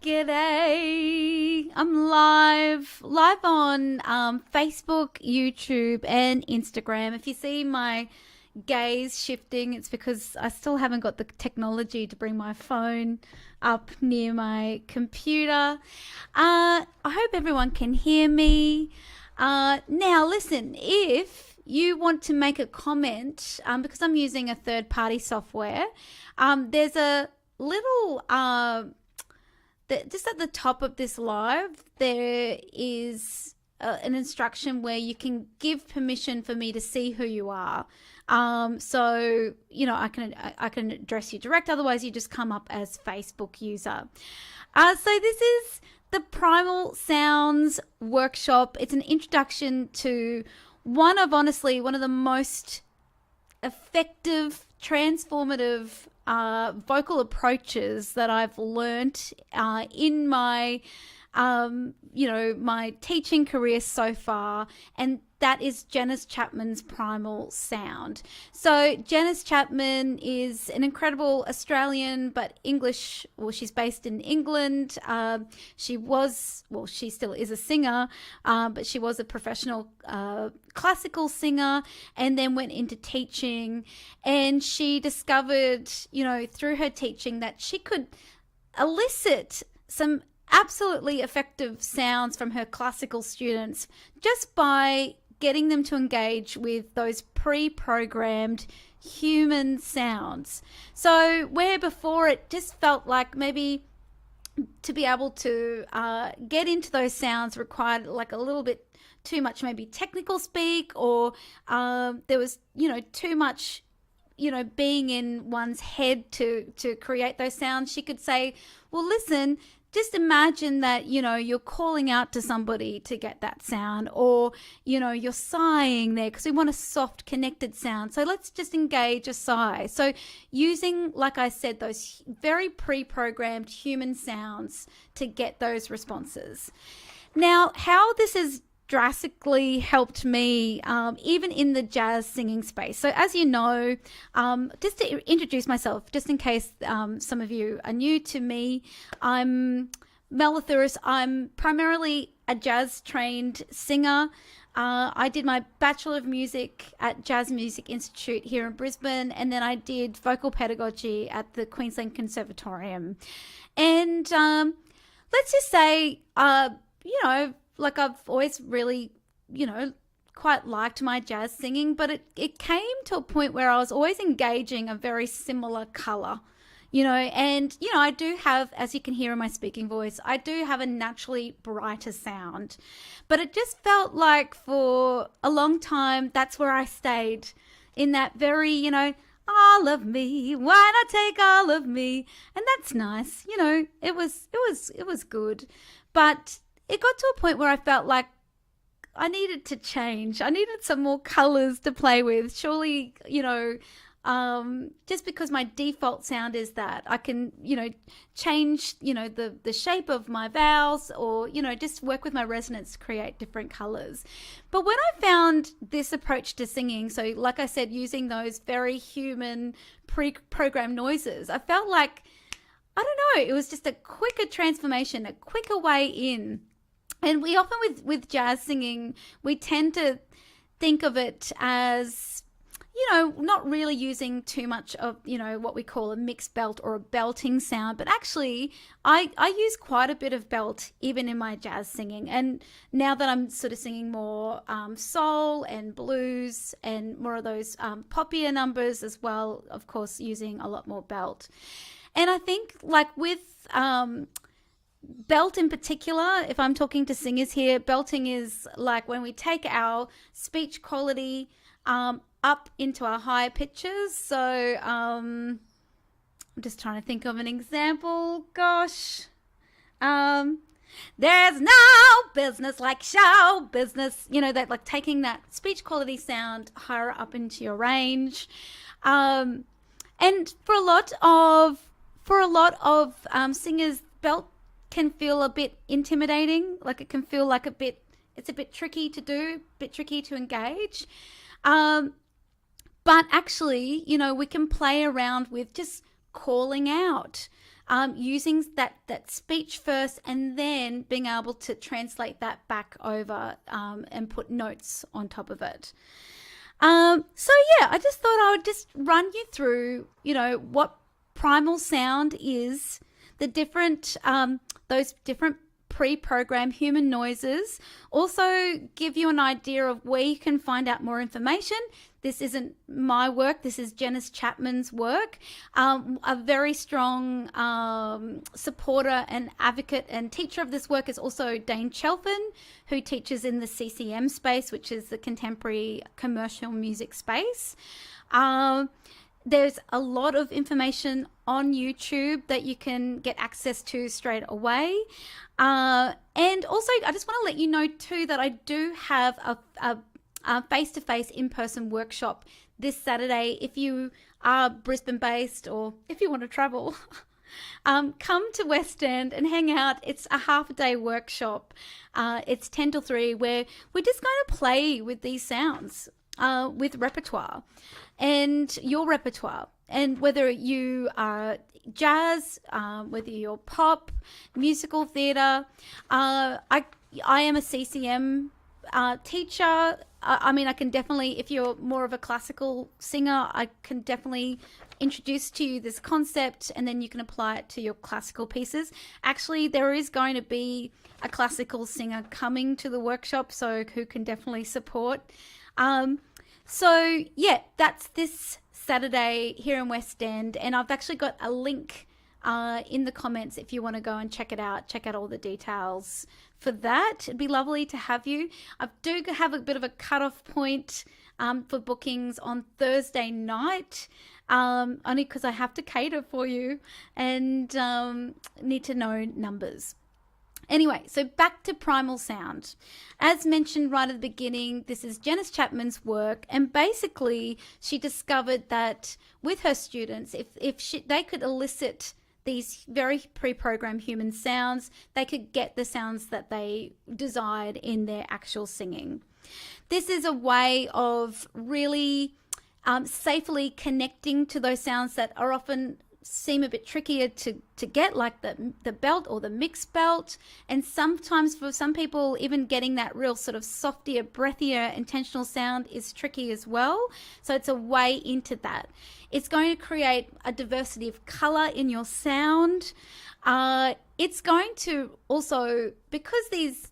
G'day. I'm live on Facebook, YouTube, and Instagram. If you see my gaze shifting, it's because I still haven't got the technology to bring my phone up near my computer. I hope everyone can hear me. Now, listen, if you want to make a comment, because I'm using a third-party software, there's a little... just at the top of this live, there is an instruction where you can give permission for me to see who you are. So, you know, I can address you direct. Otherwise, you just come up as Facebook user. So this is the Primal Sounds workshop. It's an introduction to one of the most effective, transformative vocal approaches that I've learnt in my, my teaching career so far, and that is Janice Chapman's Primal Sound. So Janice Chapman is an incredible Australian, but English, she's based in England. She still is a singer, but she was a professional classical singer and then went into teaching. And she discovered, through her teaching that she could elicit some absolutely effective sounds from her classical students just by getting them to engage with those pre-programmed human sounds. So where before it just felt like maybe to be able to get into those sounds required like a little bit too much maybe technical speak, or there was, too much being in one's head to create those sounds. She could say, well, listen, just imagine that, you're calling out to somebody to get that sound, or, you're sighing there because we want a soft connected sound. So let's just engage a sigh. So using, like I said, those very pre-programmed human sounds to get those responses. Now, how this is drastically helped me even in the jazz singing space. So as you know, just to introduce myself, just in case some of you are new to me, I'm Mel Thuris. I'm primarily a jazz trained singer. I did my Bachelor of Music at Jazz Music Institute here in Brisbane, and then I did vocal pedagogy at the Queensland Conservatorium. And let's just say, like I've always really, quite liked my jazz singing, but it came to a point where I was always engaging a very similar color, and, I do have, as you can hear in my speaking voice, I do have a naturally brighter sound, but it just felt like for a long time, that's where I stayed in that very, all of me, why not take all of me? And that's nice. It was good, but it got to a point where I felt like I needed to change. I needed some more colors to play with. Surely, just because my default sound is that, I can, change, the shape of my vowels, or, just work with my resonance to create different colors. But when I found this approach to singing, so like I said, using those very human pre-programmed noises, I felt like, I don't know, it was just a quicker transformation, a quicker way in. And we often, with jazz singing, we tend to think of it as, not really using too much of, what we call a mixed belt or a belting sound. But actually, I use quite a bit of belt even in my jazz singing. And now that I'm sort of singing more soul and blues and more of those poppier numbers as well, of course, using a lot more belt. And I think like with... belt in particular, if I'm talking to singers here, belting is like when we take our speech quality up into our higher pitches. So I'm just trying to think of an example. Gosh. There's no business like show business, that like taking that speech quality sound higher up into your range. And for a lot of singers, belt can feel a bit intimidating. Like it can feel like it's a bit tricky to do, a bit tricky to engage. But actually, we can play around with just calling out using that speech first and then being able to translate that back over and put notes on top of it. So yeah, I just thought I would just run you through, what primal sound is, the different, those different pre-programmed human noises, also give you an idea of where you can find out more information. This isn't my work. This is Janice Chapman's work. A very strong supporter and advocate and teacher of this work is also Dane Chelfin, who teaches in the CCM space, which is the contemporary commercial music space. There's a lot of information on YouTube that you can get access to straight away. And also, I just want to let you know too that I do have a face-to-face in-person workshop this Saturday. If you are Brisbane-based or if you want to travel, come to West End and hang out. It's a half-a-day workshop. It's 10 to 3 where we're just going to play with these sounds with repertoire and your repertoire. And whether you are jazz, whether you're pop, musical theatre, I am a CCM teacher. I mean, I can definitely, if you're more of a classical singer, I can definitely introduce to you this concept and then you can apply it to your classical pieces. Actually, there is going to be a classical singer coming to the workshop, so who can definitely support. So yeah, that's this Saturday here in West End, and I've actually got a link in the comments if you want to go and check it out, check out all the details for that. It'd be lovely to have you. I do have a bit of a cutoff point for bookings on Thursday night, only because I have to cater for you and need to know numbers. Anyway, so back to primal sound. As mentioned right at the beginning, this is Janice Chapman's work, and basically she discovered that with her students, if they could elicit these very pre-programmed human sounds, they could get the sounds that they desired in their actual singing. This is a way of really safely connecting to those sounds that are often seem a bit trickier to get, like the belt or the mixed belt, and sometimes for some people even getting that real sort of softer, breathier, intentional sound is tricky as well. So it's a way into that. It's going to create a diversity of color in your sound. It's going to also, because these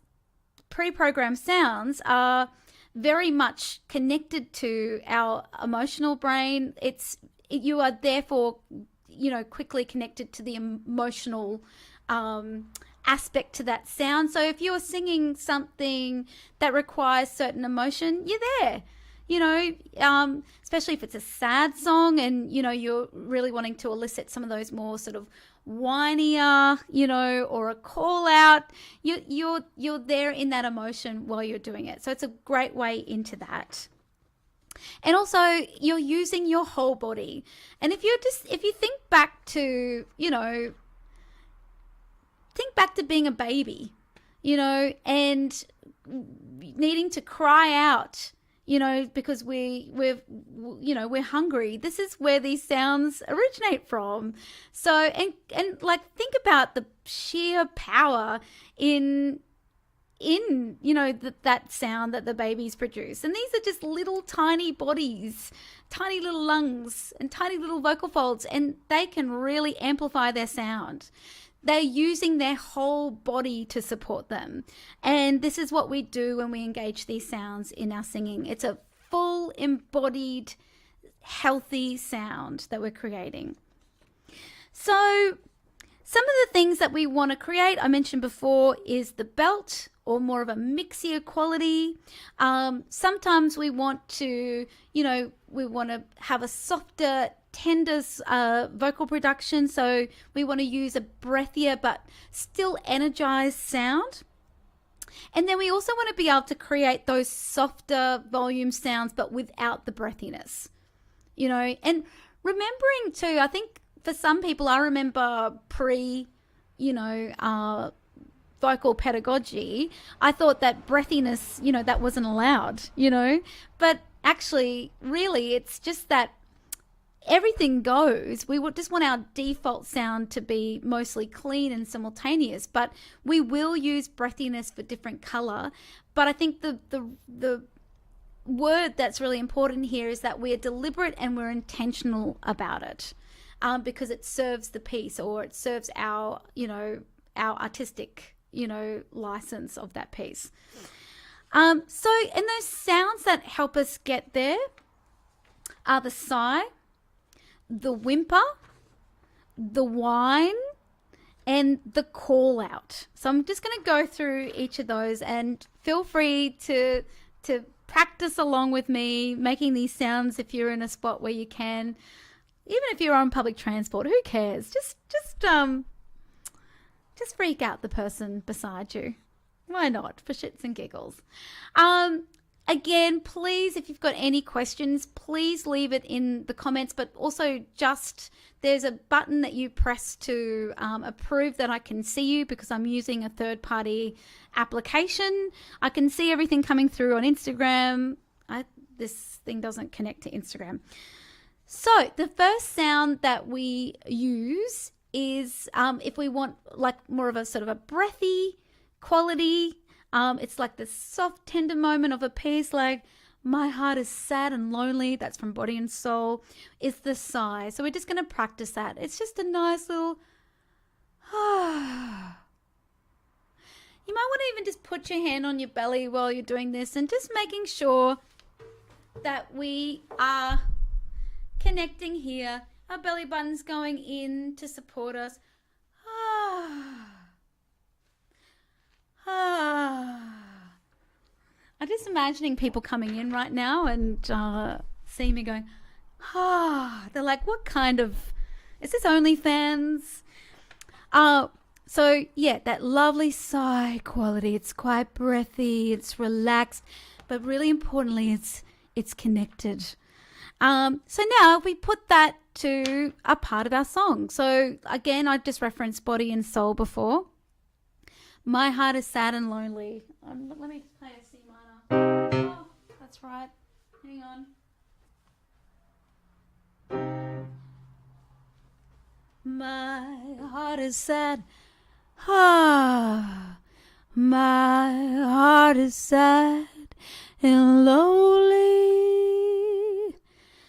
pre-programmed sounds are very much connected to our emotional brain, you are therefore quickly connected to the emotional aspect to that sound. So if you're singing something that requires certain emotion, you're there, especially if it's a sad song and, you're really wanting to elicit some of those more sort of whinier, or a call out, you're there in that emotion while you're doing it. So it's a great way into that. And also you're using your whole body. And if you think back to, being a baby, and needing to cry out, because we're hungry. This is where these sounds originate from. So, and like, think about the sheer power in that sound that the babies produce. And these are just little tiny bodies, tiny little lungs and tiny little vocal folds, and they can really amplify their sound. They're using their whole body to support them. And this is what we do when we engage these sounds in our singing. It's a full embodied, healthy sound that we're creating. So some of the things that we want to create, I mentioned before, is the belt, or more of a mixier quality. Sometimes we want to, have a softer, tender vocal production. So we want to use a breathier but still energized sound. And then we also want to be able to create those softer volume sounds but without the breathiness, And remembering too, I think for some people, I remember vocal pedagogy, I thought that breathiness, that wasn't allowed, but actually, really, it's just that everything goes. We just want our default sound to be mostly clean and simultaneous, but we will use breathiness for different color. But I think the word that's really important here is that we're deliberate and we're intentional about it, because it serves the piece, or it serves our, our artistic, license of that piece. And those sounds that help us get there are the sigh, the whimper, the whine, and the call out. So I'm just going to go through each of those, and feel free to practice along with me making these sounds if you're in a spot where you can. Even if you're on public transport, who cares? Just freak out the person beside you. Why not? For shits and giggles. Again, please, if you've got any questions, please leave it in the comments, but also there's a button that you press to approve that I can see you, because I'm using a third-party application. I can see everything coming through on Instagram. This thing doesn't connect to Instagram. So the first sound that we use is if we want like more of a sort of a breathy quality. It's like the soft, tender moment of a piece, like my heart is sad and lonely. That's from Body and Soul. Is the sigh. So we're just going to practice that. It's just a nice little. You might want to even just put your hand on your belly while you're doing this, and just making sure that we are connecting here. Our belly button's going in to support us. I'm just imagining people coming in right now and seeing me going, they're like, what kind of, is this OnlyFans? So yeah, that lovely sigh quality. It's quite breathy, it's relaxed, but really importantly, it's connected. So now we put that to a part of our song. So again, I just referenced Body and Soul before. My heart is sad and lonely. Let me play a C minor. Oh, that's right. Hang on. My heart is sad. My heart is sad and lonely.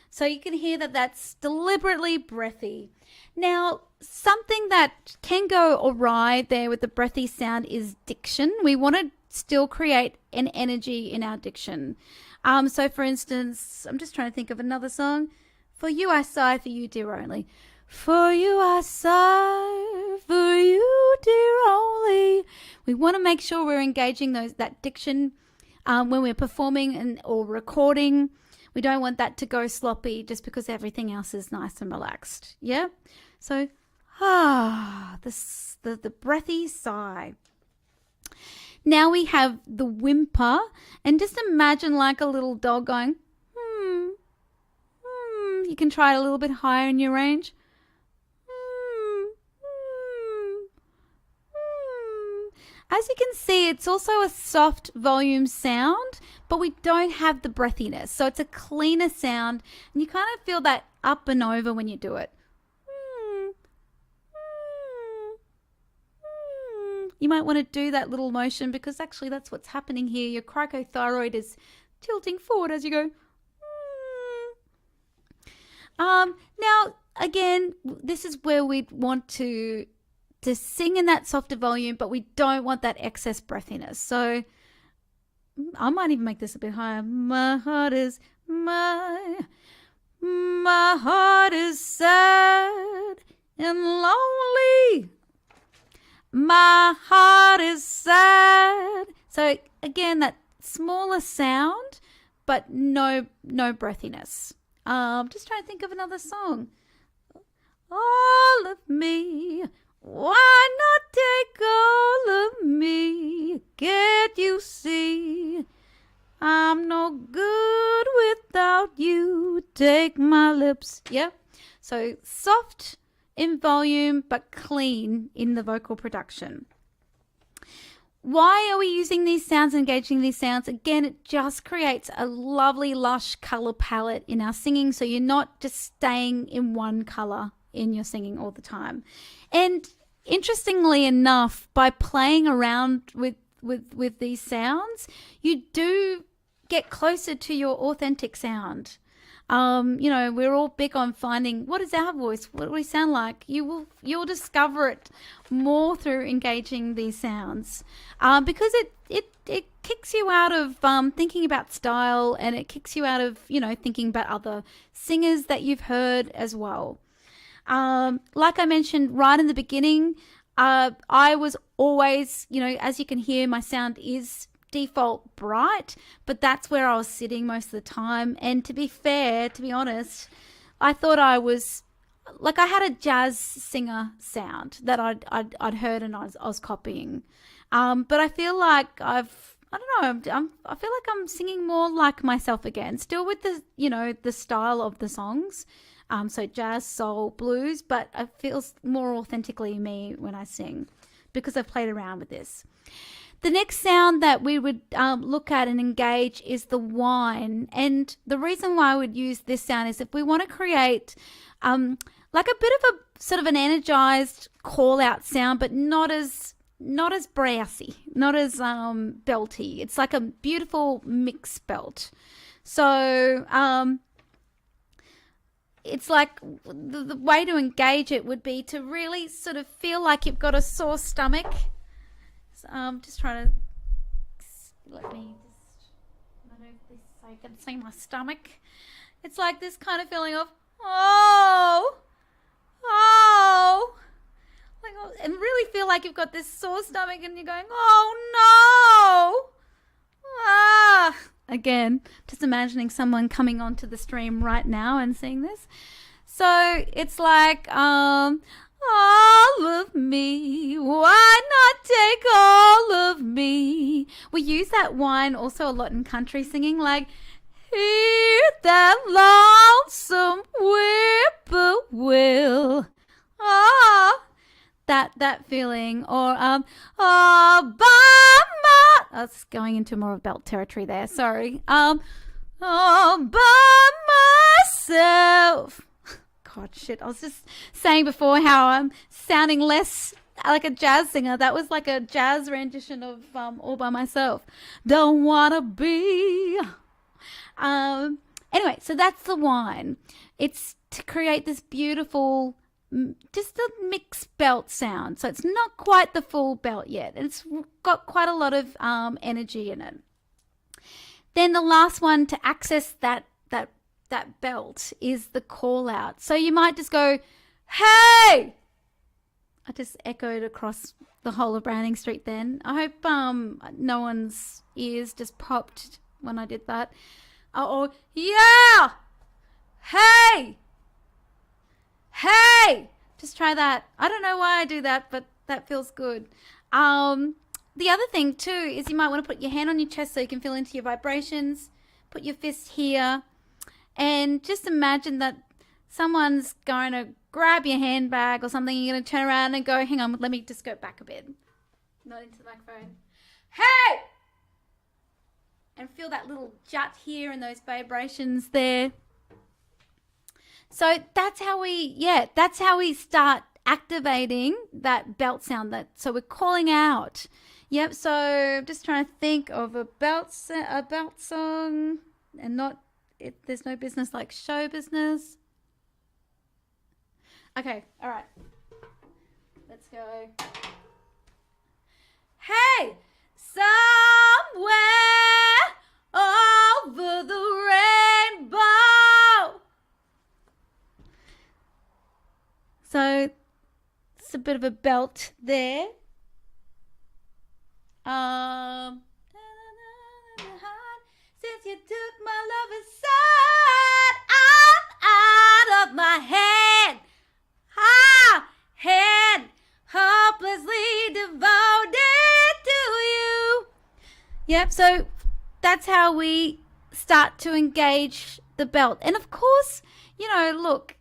So you can hear that that's deliberately breathy. Now, something that can go awry there with the breathy sound is diction. We want to still create an energy in our diction. So for instance, I'm just trying to think of another song. For you I sigh, for you dear only. For you I sigh, for you dear only. We want to make sure we're engaging that diction when we're performing or recording. We don't want that to go sloppy just because everything else is nice and relaxed. Yeah? So, the breathy sigh. Now we have the whimper, and just imagine like a little dog going, You can try it a little bit higher in your range. As you can see, it's also a soft volume sound, but we don't have the breathiness. So it's a cleaner sound, and you kind of feel that up and over when you do it. You might want to do that little motion, because actually that's what's happening here. Your cricothyroid is tilting forward as you go. Now, again, this is where we'd want to sing in that softer volume, but we don't want that excess breathiness. So I might even make this a bit higher. My heart is sad and lonely. My heart is sad. So again, that smaller sound, but no breathiness. Just trying to think of another song. All of me. Why not take all of me? Can't you see? I'm no good without you. Take my lips. Yeah. So soft in volume, but clean in the vocal production. Why are we using these sounds, engaging these sounds? Again, it just creates a lovely, lush color palette in our singing, so you're not just staying in one color in your singing all the time. And interestingly enough, by playing around with these sounds, you do get closer to your authentic sound. We're all big on finding what is our voice, what do we sound like. You'll discover it more through engaging these sounds, because it kicks you out of thinking about style, and it kicks you out of thinking about other singers that you've heard as well. Like I mentioned right in the beginning, I was always, as you can hear, my sound is default bright, but that's where I was sitting most of the time. And to be fair, to be honest, I thought I was like, I had a jazz singer sound that I'd heard and I was copying. But I feel like I feel like I'm singing more like myself again, still with the style of the songs. So jazz, soul, blues, but it feels more authentically me when I sing because I've played around with this. The next sound that we would look at and engage is the whine. And the reason why I would use this sound is if we want to create like a bit of a sort of an energized call out sound, but not as brassy, not as belty. It's like a beautiful mixed belt. So it's like the way to engage it would be to really sort of feel like you've got a sore stomach. Just trying to I don't know if this, so you can see my stomach. It's like this kind of feeling of and really feel like you've got this sore stomach and you're going, oh no. Again, just imagining someone coming onto the stream right now and seeing this. So it's like all of me, why not take all of me? We use that whine also a lot in country singing, like, hear that lonesome whippoorwill. That feeling. Or all by that's going into more of belt territory there, sorry. All by myself. God, shit. I was just saying before how I'm sounding less like a jazz singer. That was like a jazz rendition of All By Myself. Don't wanna be. Anyway, so that's the whine. It's to create this beautiful, just a mixed belt sound. So it's not quite the full belt yet. It's got quite a lot of energy in it. Then the last one to access that belt is the call out. So you might just go, hey! I just echoed across the whole of Browning Street then. I hope no one's ears just popped when I did that. Oh, yeah! Hey! Hey! Just try that. I don't know why I do that, but that feels good. The other thing too is you might want to put your hand on your chest so you can feel into your vibrations. Put your fist here. And just imagine that someone's going to grab your handbag or something. You're going to turn around and go, hang on, let me just go back a bit. Not into the microphone. Hey! And feel that little jut here and those vibrations there. So that's how we start activating that belt sound. So we're calling out. Yep, so I'm just trying to think of a belt song and not... there's no business like show business. Okay, all right. Let's go. Hey! Somewhere over the rainbow. So it's a bit of a belt there. Since you took my love aside, out of my head, hopelessly devoted to you. Yep, so that's how we start to engage the belt. And of course, look,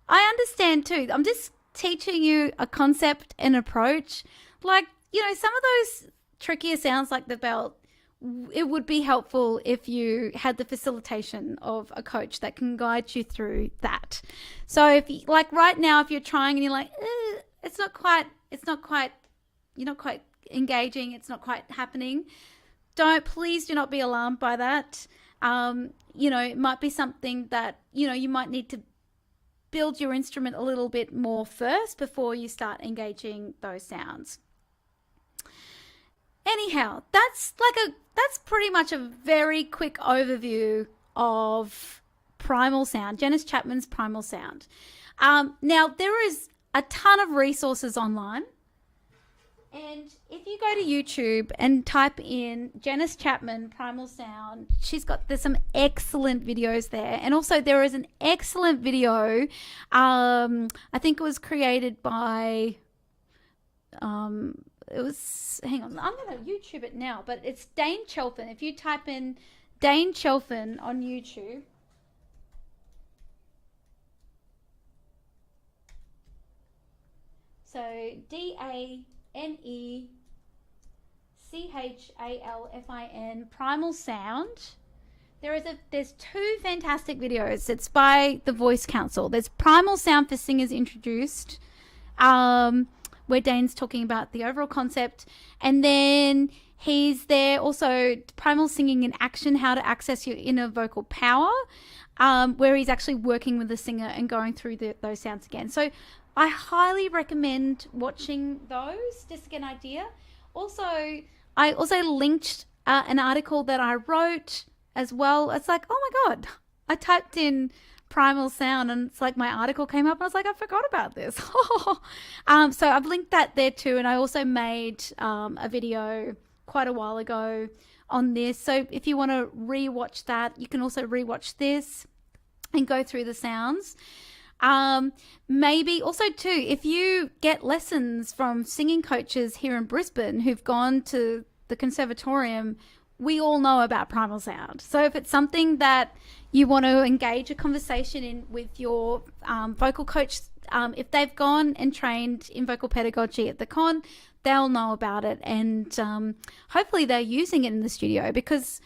I understand too. I'm just teaching you a concept and approach. Like, some of those trickier sounds like the belt, it would be helpful if you had the facilitation of a coach that can guide you through that. So if you, like right now, if you're trying and you're like, it's not quite, you're not quite engaging, it's not quite happening, please do not be alarmed by that. It might be something that, you might need to build your instrument a little bit more first before you start engaging those sounds. Anyhow, that's pretty much a very quick overview of primal sound, Janice Chapman's primal sound. Now, there is a ton of resources online. And if you go to YouTube and type in Janice Chapman primal sound, there's some excellent videos there. And also there is an excellent video, I think it was created by, hang on, I'm going to YouTube it now, but it's Dane Chelfin. If you type in Dane Chelfin on YouTube, so DANECHALFIN primal sound. There's two fantastic videos. It's by the Voice Council. There's Primal Sound for Singers Introduced, where Dane's talking about the overall concept, and then he's there also Primal Singing in Action, how to access your inner vocal power, where he's actually working with the singer and going through those sounds again. So I highly recommend watching those just to get an idea. I also linked an article that I wrote as well. It's like, oh my God, I typed in primal sound and it's like my article came up and I was like, I forgot about this. So I've linked that there too. And I also made a video quite a while ago on this. So if you want to rewatch that, you can also rewatch this and go through the sounds. Maybe also too, if you get lessons from singing coaches here in Brisbane who've gone to the conservatorium, we all know about primal sound. So if it's something that you want to engage a conversation in with your vocal coach, if they've gone and trained in vocal pedagogy at the con, they'll know about it, and hopefully they're using it in the studio, because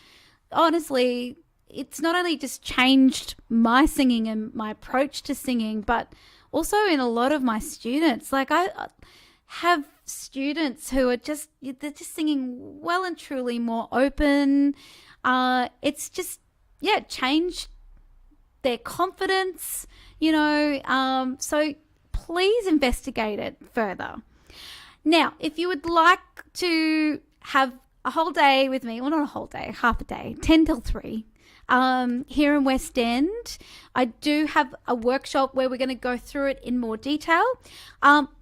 honestly, it's not only just changed my singing and my approach to singing, but also in a lot of my students. Like I have students who are they're just singing well and truly more open. It's just, changed their confidence, so please investigate it further. Now, if you would like to have a whole day with me, well, not a whole day, half a day, 10 till 3, here in West End, I do have a workshop where we're going to go through it in more detail.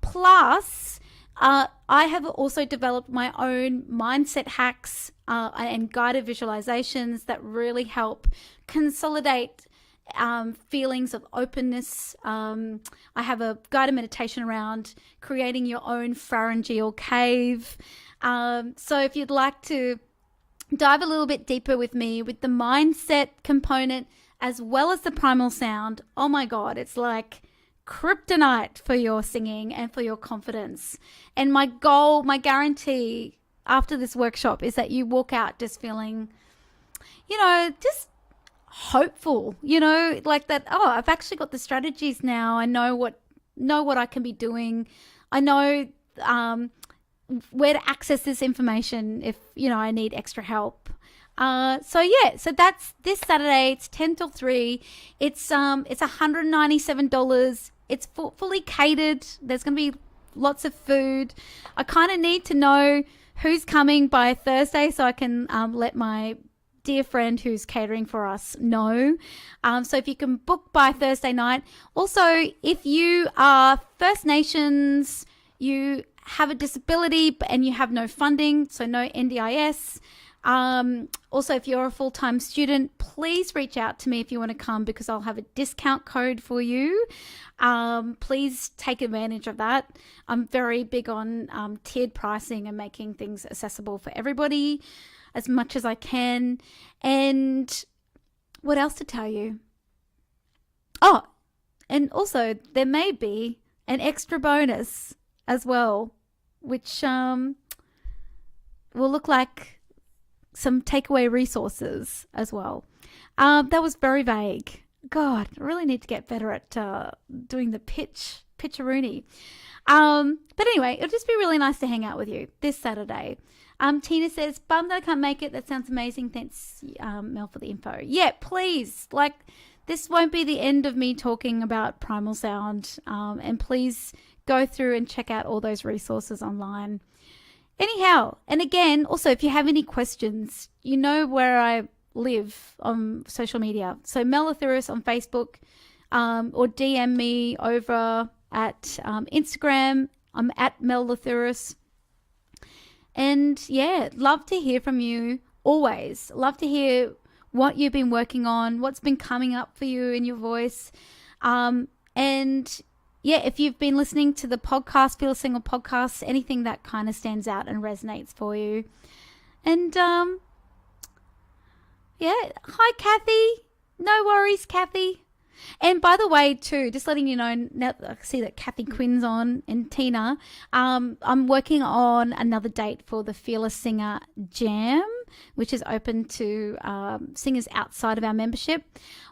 Plus, I have also developed my own mindset hacks and guided visualizations that really help consolidate feelings of openness. I have a guided meditation around creating your own pharyngeal cave. So if you'd like to dive a little bit deeper with me with the mindset component as well as the primal sound, oh my God, it's like kryptonite for your singing and for your confidence. And my goal, my guarantee after this workshop is that you walk out just feeling, just hopeful, like that, oh, I've actually got the strategies now. I know what I can be doing. I know where to access this information if I need extra help. So that's this Saturday. It's 10 till 3. It's $197. It's fully catered. There's going to be lots of food. I kind of need to know who's coming by Thursday so I can let my dear friend who's catering for us know. So if you can book by Thursday night. Also, if you are First Nations, you have a disability and you have no funding, so no NDIS. Also, if you're a full-time student, please reach out to me if you want to come, because I'll have a discount code for you. Please take advantage of that. I'm very big on tiered pricing and making things accessible for everybody as much as I can. And what else to tell you? Oh, and also there may be an extra bonus as well, which will look like some takeaway resources as well. That was very vague. God, I really need to get better at doing the pitcheroonie. But anyway, it'll just be really nice to hang out with you this Saturday. Tina says, bummed that I can't make it. That sounds amazing. Thanks, Mel, for the info. Yeah, please. Like, this won't be the end of me talking about Primal Sound. And please go through and check out all those resources online. Anyhow, and again, also, if you have any questions, you know where I live on social media. So Mel Lathouris on Facebook, or DM me over at Instagram. I'm at Mel Lathouris. And yeah, love to hear from you always. Love to hear what you've been working on, what's been coming up for you in your voice. And yeah, if you've been listening to the podcast, Feel Single podcast, anything that kind of stands out and resonates for you. And yeah, hi, Kathy. No worries, Kathy. And by the way, too, just letting you know, now I see that Kathy Quinn's on and Tina, I'm working on another date for the Fearless Singer Jam, which is open to singers outside of our membership.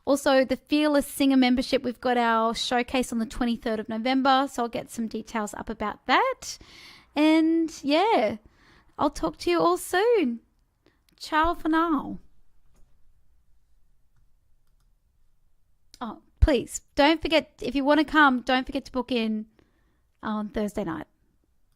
Also, the Fearless Singer membership, we've got our showcase on the 23rd of November, so I'll get some details up about that. And yeah, I'll talk to you all soon. Ciao for now. Oh, please, don't forget, if you want to come, don't forget to book in on Thursday night.